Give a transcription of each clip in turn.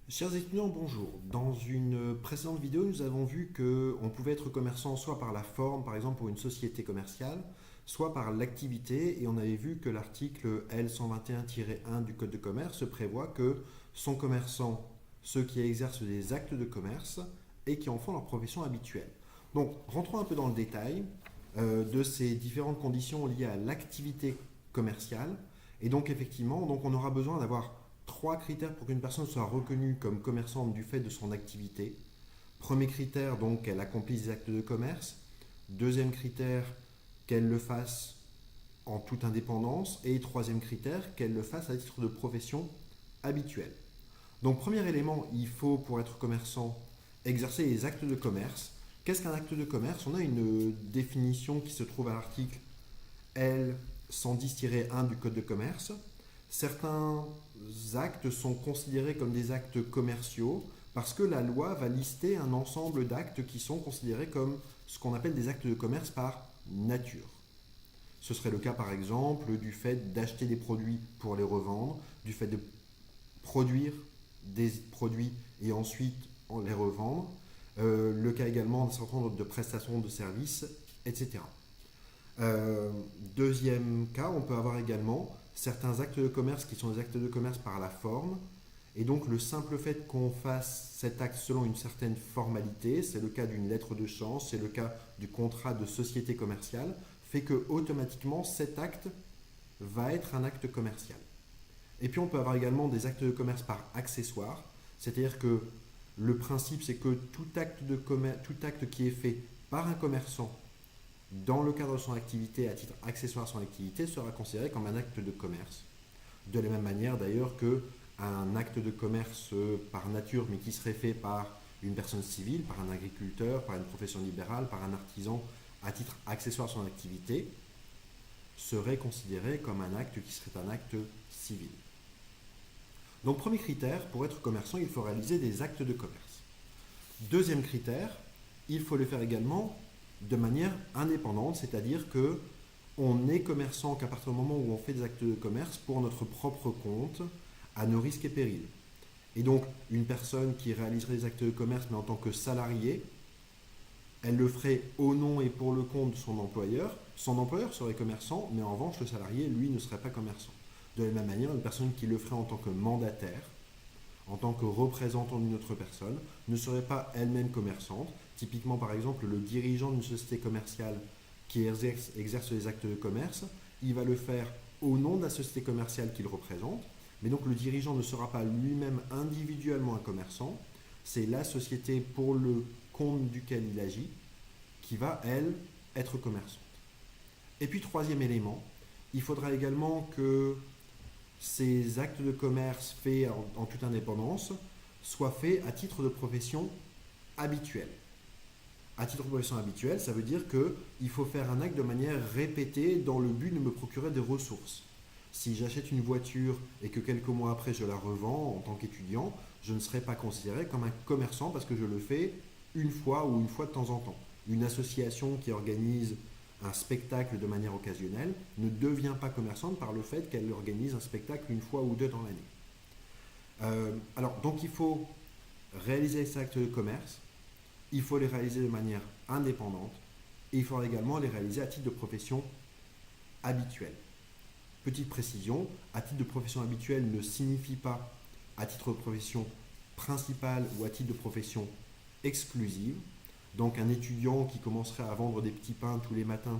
Chers étudiants, bonjour. Dans une précédente vidéo, nous avons vu qu'on pouvait être commerçant soit par la forme, par exemple pour une société commerciale, soit par l'activité, et on avait vu que l'article L121-1 du Code de commerce prévoit que sont commerçants ceux qui exercent des actes de commerce et qui en font leur profession habituelle. Donc, rentrons un peu dans le détail de ces différentes conditions liées à l'activité commerciale. Et donc, effectivement, on aura besoin d'avoir trois critères pour qu'une personne soit reconnue comme commerçante du fait de son activité. Premier critère, donc, qu'elle accomplisse des actes de commerce. Deuxième critère, qu'elle le fasse en toute indépendance. Et troisième critère, qu'elle le fasse à titre de profession habituelle. Donc, premier élément, il faut, pour être commerçant, exercer les actes de commerce. Qu'est-ce qu'un acte de commerce? On a une définition qui se trouve à l'article L110-1 du Code de commerce. Certains actes sont considérés comme des actes commerciaux parce que la loi va lister un ensemble d'actes qui sont considérés comme ce qu'on appelle des actes de commerce par nature. Ce serait le cas par exemple du fait d'acheter des produits pour les revendre, du fait de produire des produits et ensuite les revendre, le cas également d'un certain nombre de prestations de services, etc. Deuxième cas, on peut avoir également certains actes de commerce qui sont des actes de commerce par la forme. Et donc le simple fait qu'on fasse cet acte selon une certaine formalité, c'est le cas d'une lettre de change, c'est le cas du contrat de société commerciale, fait que automatiquement cet acte va être un acte commercial. Et puis on peut avoir également des actes de commerce par accessoire, c'est-à-dire que le principe c'est que tout acte qui est fait par un commerçant dans le cadre de son activité, à titre accessoire à son activité, sera considéré comme un acte de commerce. De la même manière d'ailleurs qu'un acte de commerce par nature, mais qui serait fait par une personne civile, par un agriculteur, par une profession libérale, par un artisan, à titre accessoire à son activité, serait considéré comme un acte qui serait un acte civil. Donc premier critère, pour être commerçant, il faut réaliser des actes de commerce. Deuxième critère, il faut le faire également de manière indépendante, c'est-à-dire que on est commerçant qu'à partir du moment où on fait des actes de commerce pour notre propre compte, à nos risques et périls. Et donc, une personne qui réaliserait des actes de commerce, mais en tant que salarié, elle le ferait au nom et pour le compte de son employeur. Son employeur serait commerçant, mais en revanche, le salarié, lui, ne serait pas commerçant. De la même manière, une personne qui le ferait en tant que mandataire, en tant que représentant d'une autre personne, ne serait pas elle-même commerçante. Typiquement, par exemple, le dirigeant d'une société commerciale qui exerce les actes de commerce, il va le faire au nom de la société commerciale qu'il représente, mais donc le dirigeant ne sera pas lui-même individuellement un commerçant, c'est la société pour le compte duquel il agit qui va, elle, être commerçante. Et puis, troisième élément, il faudra également que ces actes de commerce faits en toute indépendance soient faits à titre de profession habituelle. À titre de profession habituelle, ça veut dire qu'il faut faire un acte de manière répétée dans le but de me procurer des ressources. Si j'achète une voiture et que quelques mois après je la revends en tant qu'étudiant, je ne serai pas considéré comme un commerçant parce que je le fais une fois ou une fois de temps en temps. Une association qui organise un spectacle de manière occasionnelle ne devient pas commerçante par le fait qu'elle organise un spectacle une fois ou deux dans l'année. Donc il faut réaliser ces actes de commerce, il faut les réaliser de manière indépendante et il faudra également les réaliser à titre de profession habituelle. Petite précision, à titre de profession habituelle ne signifie pas à titre de profession principale ou à titre de profession exclusive. Donc un étudiant qui commencerait à vendre des petits pains tous les matins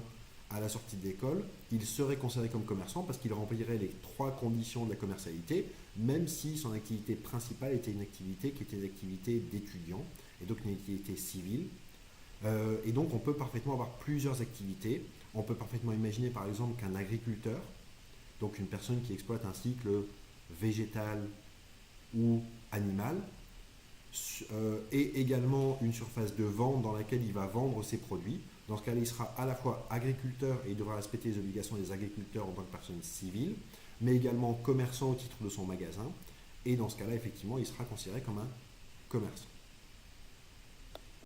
à la sortie de l'école, il serait considéré comme commerçant parce qu'il remplirait les trois conditions de la commercialité, même si son activité principale était une activité qui était une activité d'étudiant, et donc une activité civile. Et donc on peut parfaitement avoir plusieurs activités. On peut parfaitement imaginer par exemple qu'un agriculteur, donc une personne qui exploite un cycle végétal ou animal, et également une surface de vente dans laquelle il va vendre ses produits. Dans ce cas-là, il sera à la fois agriculteur et il devra respecter les obligations des agriculteurs en tant que personne civile, mais également commerçant au titre de son magasin. Et dans ce cas-là, effectivement, il sera considéré comme un commerçant.